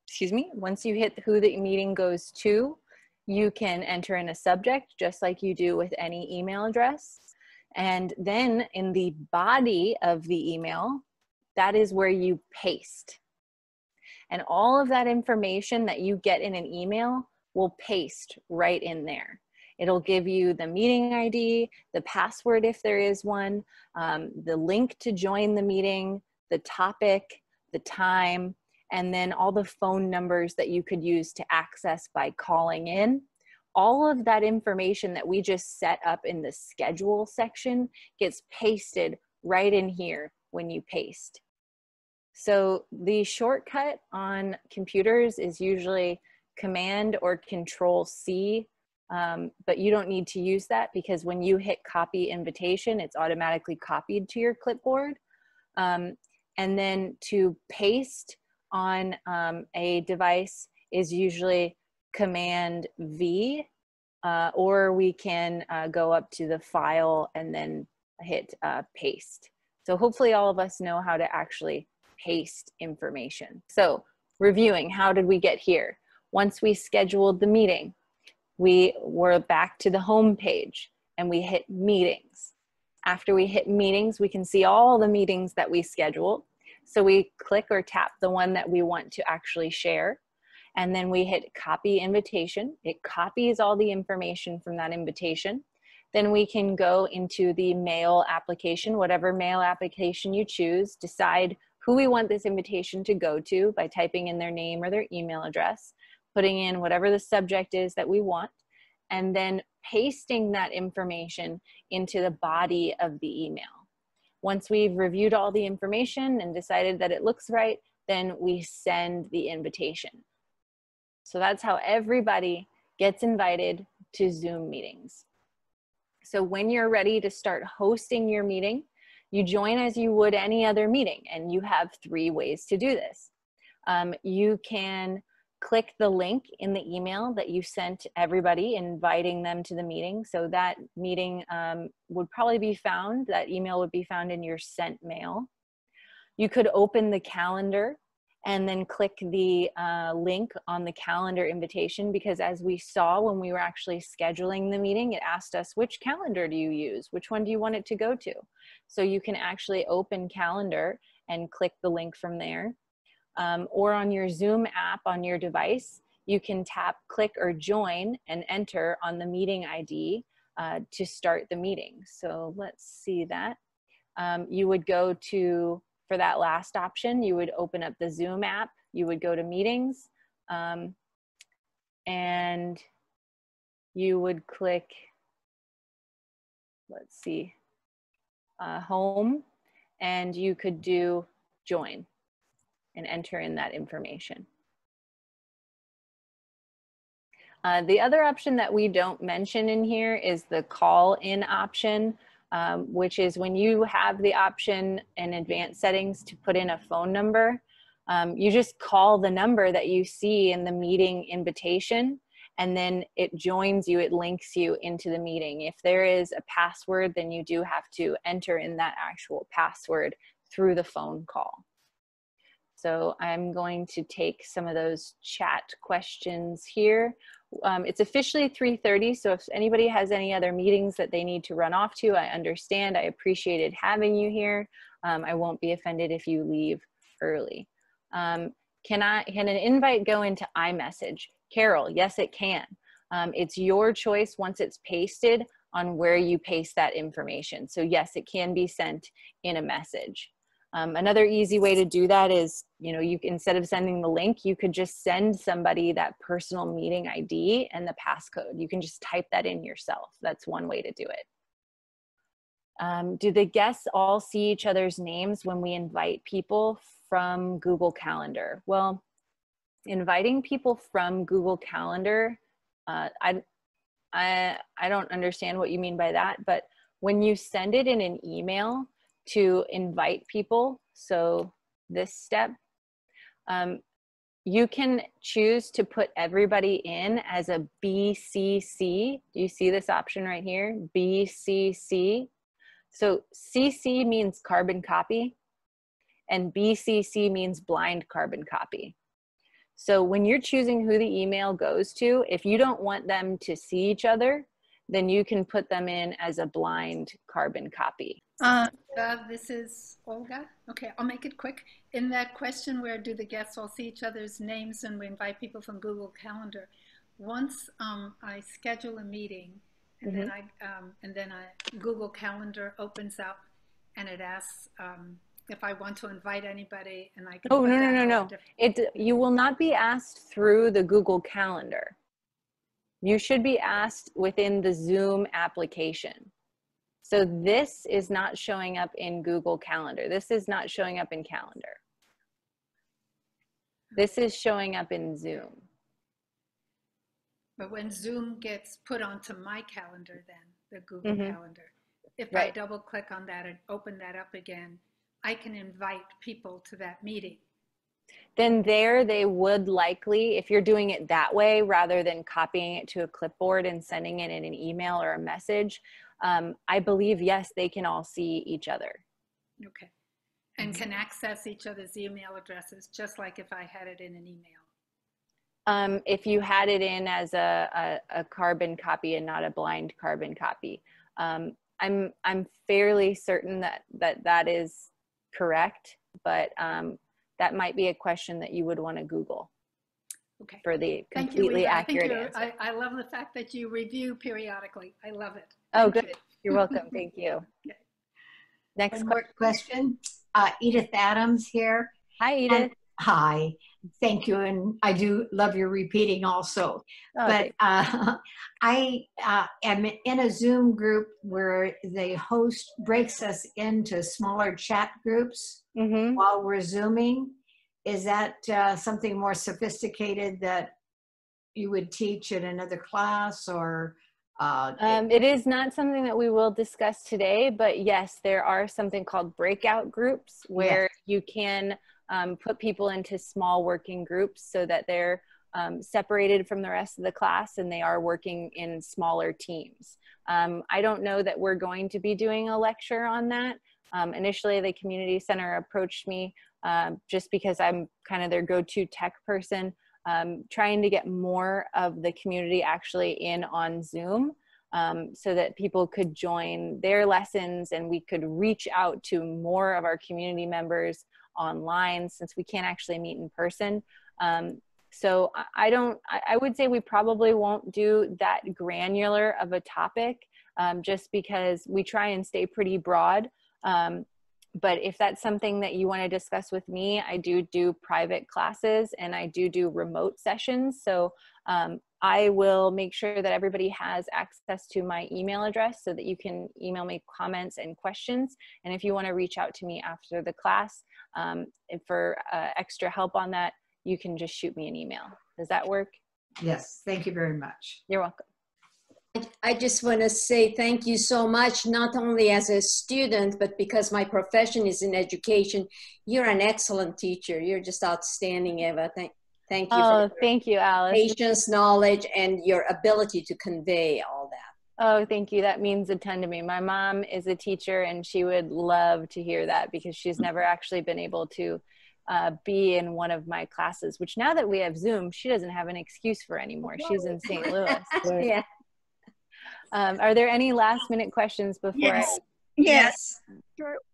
Excuse me. Once you hit who the meeting goes to, you can enter in a subject just like you do with any email address. And then in the body of the email, that is where you paste. And all of that information that you get in an email will paste right in there. It'll give you the meeting ID, the password if there is one, the link to join the meeting, the topic, the time, and then all the phone numbers that you could use to access by calling in. All of that information that we just set up in the schedule section gets pasted right in here when you paste. So the shortcut on computers is usually Command or Control C, but you don't need to use that, because when you hit copy invitation, it's automatically copied to your clipboard. And then to paste on a device is usually Command V, or we can go up to the file and then hit paste. So hopefully all of us know how to actually paste information. So reviewing, how did we get here? Once we scheduled the meeting, we were back to the home page and we hit meetings. After we hit meetings, we can see all the meetings that we scheduled. So we click or tap the one that we want to actually share. And then we hit copy invitation. It copies all the information from that invitation. Then we can go into the mail application, whatever mail application you choose, decide who we want this invitation to go to by typing in their name or their email address, putting in whatever the subject is that we want, and then pasting that information into the body of the email. Once we've reviewed all the information and decided that it looks right, then we send the invitation. So that's how everybody gets invited to Zoom meetings. So when you're ready to start hosting your meeting, you join as you would any other meeting, and you have 3 ways to do this. You can click the link in the email that you sent everybody, inviting them to the meeting. So that meeting would probably be found, that email would be found in your sent mail. You could open the calendar and then click the link on the calendar invitation, because as we saw when we were actually scheduling the meeting, it asked us, which calendar do you use? Which one do you want it to go to? So you can actually open calendar and click the link from there. Or on your Zoom app on your device, you can tap, click, or join and enter on the meeting ID to start the meeting. So let's see that. You would go to, for that last option, you would open up the Zoom app, you would go to meetings, and you would click, let's see, home, and you could do join and enter in that information. The other option that we don't mention in here is the call in option, which is when you have the option in advanced settings to put in a phone number, you just call the number that you see in the meeting invitation, and then it joins you, it links you into the meeting. If there is a password, then you do have to enter in that actual password through the phone call. So I'm going to take some of those chat questions here. It's officially 3:30, so if anybody has any other meetings that they need to run off to, I understand. I appreciated having you here. I won't be offended if you leave early. Can an invite go into iMessage? Carol, yes, it can. It's your choice once it's pasted on where you paste that information. So yes, it can be sent in a message. Another easy way to do that is, you instead of sending the link, you could just send somebody that personal meeting ID and the passcode. You can just type that in yourself. That's one way to do it. Do the guests all see each other's names when we invite people from Google Calendar? Well, inviting people from Google Calendar, I don't understand what you mean by that, but when you send it in an email to invite people, so this step, you can choose to put everybody in as a BCC. Do you see this option right here? BCC. So CC means carbon copy, and BCC means blind carbon copy. So when you're choosing who the email goes to, if you don't want them to see each other, then you can put them in as a blind carbon copy. This is Olga. Okay, I'll make it quick. In that question where do the guests all see each other's names and we invite people from Google Calendar, once I schedule a meeting and then Google Calendar opens up and it asks if I want to invite anybody, and I can Oh, no. You will not be asked through the Google Calendar. You should be asked within the Zoom application. So this is not showing up in Google Calendar. This is not showing up in Calendar. This is showing up in Zoom. But when Zoom gets put onto my calendar, then the Google Calendar, if I double click on that and open that up again, I can invite people to that meeting. Then there they would likely, if you're doing it that way, rather than copying it to a clipboard and sending it in an email or a message, I believe, yes, they can all see each other. Okay. And can access each other's email addresses, just like if I had it in an email. If you had it in as a carbon copy and not a blind carbon copy. I'm fairly certain that is correct, but that might be a question that you would want to Google for the completely accurate answer. I love the fact that you review periodically. I love it. Oh, good. You're welcome. Thank you. Okay. Next One more question. Edith Adams here. Hi, Edith. And, hi. Thank you. And I do love your repeating also. Oh, but I am in a Zoom group where the host breaks us into smaller chat groups while we're Zooming. Is that something more sophisticated that you would teach in another class, or? It is not something that we will discuss today, but yes, there are something called breakout groups where you can put people into small working groups so that they're separated from the rest of the class and they are working in smaller teams. I don't know that we're going to be doing a lecture on that. Initially, the community center approached me just because I'm kind of their go-to tech person, trying to get more of the community actually in on Zoom, so that people could join their lessons and we could reach out to more of our community members online, since we can't actually meet in person. So I would say we probably won't do that granular of a topic, just because we try and stay pretty broad. But if that's something that you want to discuss with me, I do private classes and I do remote sessions. So I will make sure that everybody has access to my email address so that you can email me comments and questions. And if you want to reach out to me after the class for extra help on that, you can just shoot me an email. Does that work? Yes, thank you very much. You're welcome. I just want to say thank you so much, not only as a student, but because my profession is in education. You're an excellent teacher. You're just outstanding, Eva. Thank you for thank you, Alice. patience, knowledge, and your ability to convey all that. Oh, thank you. That means a ton to me. My mom is a teacher and she would love to hear that, because she's never actually been able to be in one of my classes, which now that we have Zoom, she doesn't have an excuse for anymore. She's in St. Louis. Yeah. Are there any last minute questions before Yes. Yes.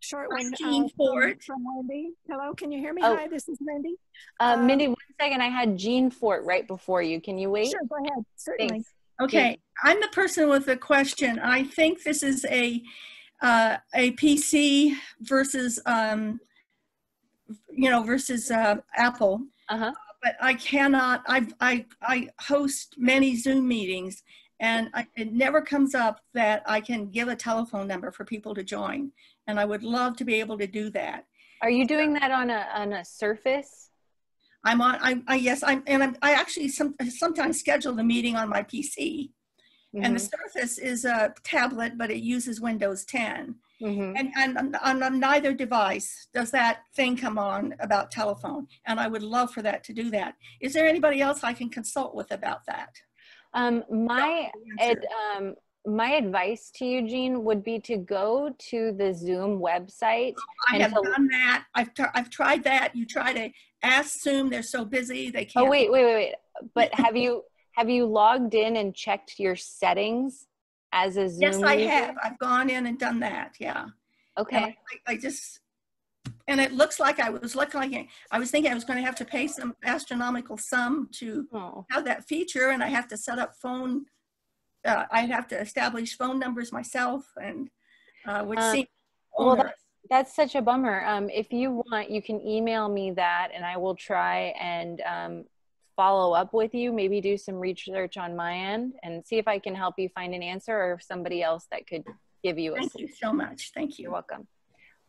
Short one from Wendy. Hello, can you hear me? Oh. Hi, this is Wendy. Mindy, 1 second. I had Jean Fort right before you. Can you wait? Sure, go ahead. Certainly. Thanks. Okay, I'm the person with the question. I think this is a PC versus versus Apple. But I cannot. I host many Zoom meetings, and it never comes up that I can give a telephone number for people to join. And I would love to be able to do that. Are you doing that on a Surface? I actually sometimes schedule the meeting on my PC. And the Surface is a tablet, but it uses Windows 10. And on neither device does that thing come on about telephone. And I would love for that to do that. Is there anybody else I can consult with about that? My advice to you, Jean, would be to go to the Zoom website. I have done that. I've tried that. You try to ask Zoom, they're so busy they can't. Oh, wait. But have you logged in and checked your settings as a Zoom Yes, I user? have. I've gone in and done that. Yeah. Okay. And it looks like I was thinking I was going to have to pay some astronomical sum to have that feature, and I have to set up I'd have to establish phone numbers myself, and which seems onerous. That's such a bummer. If you want, you can email me that, and I will try and follow up with you, maybe do some research on my end and see if I can help you find an answer, or somebody else that could give you a Thank you so much. Thank you. You're welcome.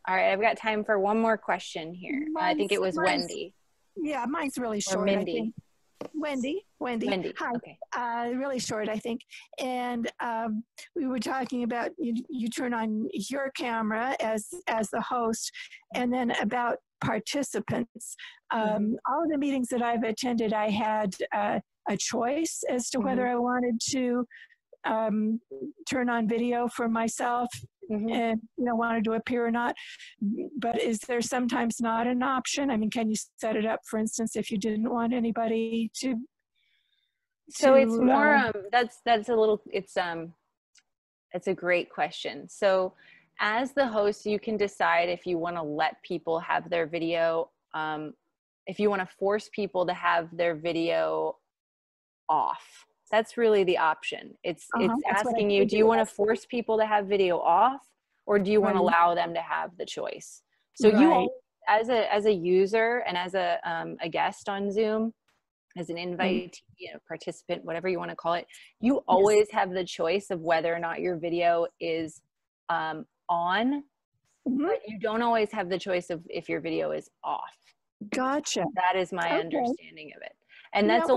All right, I've got time for one more question here. I think it was Wendy. Yeah, mine's really short. Or Mindy. I think. Wendy. Hi. Okay. Really short, I think. And we were talking about you turn on your camera as the host, and then about participants. All of the meetings that I've attended, I had a choice as to whether I wanted to turn on video for myself and wanted to appear or not. But is there sometimes not an option? I mean, can you set it up, for instance, if you didn't want anybody to? So it's more that's a little, it's a great question. So as the host, you can decide if you want to let people have their video, if you want to force people to have their video off. That's really the option. It's asking you, do you want to force people to have video off, or do you want to allow them to have the choice? So you, as a user and as a guest on Zoom, as an invite, participant, whatever you want to call it, you always have the choice of whether or not your video is on, but you don't always have the choice of if your video is off. Gotcha. That is my understanding of it. And that's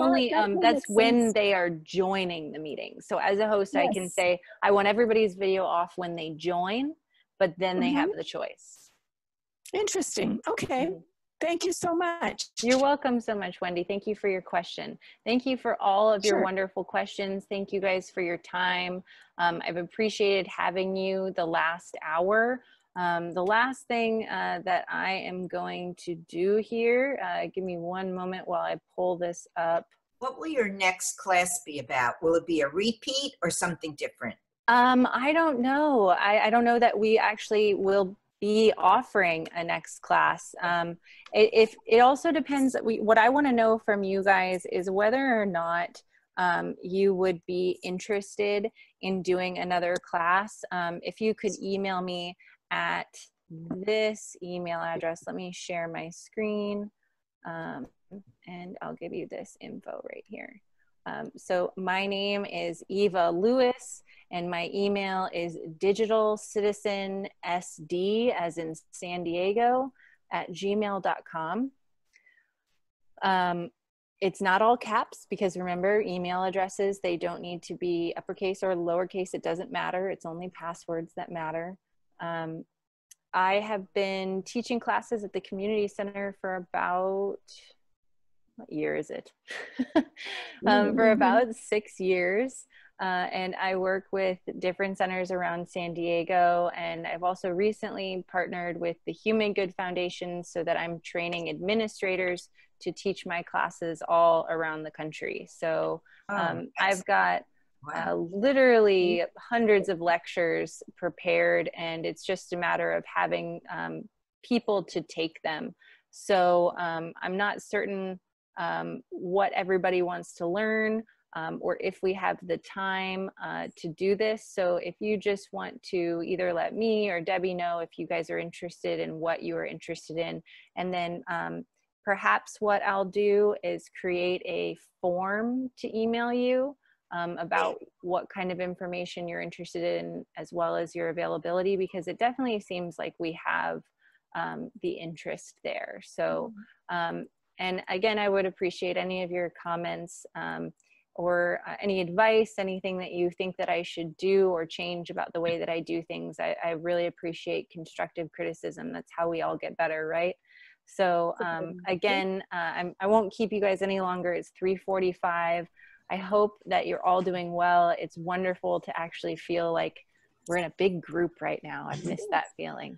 that's when they are joining the meeting. So as a host, I can say, I want everybody's video off when they join, but then they have the choice. Interesting. Okay. Thank you so much. You're welcome so much, Wendy. Thank you for your question. Thank you for all of your wonderful questions. Thank you guys for your time. I've appreciated having you the last hour. The last thing that I am going to do here, give me one moment while I pull this up. What will your next class be about? Will it be a repeat or something different? I don't know. I don't know that we actually will be offering a next class. It also depends. What I want to know from you guys is whether or not you would be interested in doing another class. If you could email me at this email address, let me share my screen, and I'll give you this info right here. So my name is Eva Lewis, and my email is digitalcitizensd, as in San Diego, @gmail.com. It's not all caps, because remember, email addresses, they don't need to be uppercase or lowercase. It doesn't matter. It's only passwords that matter. I have been teaching classes at the community center for about, what year is it? For about 6 years. And I work with different centers around San Diego. And I've also recently partnered with the Human Good Foundation so that I'm training administrators to teach my classes all around the country. So I've got literally hundreds of lectures prepared, and it's just a matter of having people to take them. So I'm not certain what everybody wants to learn, or if we have the time to do this. So if you just want to either let me or Debbie know if you guys are interested in what you are interested in, and then perhaps what I'll do is create a form to email you about what kind of information you're interested in, as well as your availability, because it definitely seems like we have the interest there. So, and again, I would appreciate any of your comments or any advice, anything that you think that I should do or change about the way that I do things. I really appreciate constructive criticism. That's how we all get better, right? So again, I won't keep you guys any longer. It's 3:45. I hope that you're all doing well. It's wonderful to actually feel like we're in a big group right now. I've missed that feeling.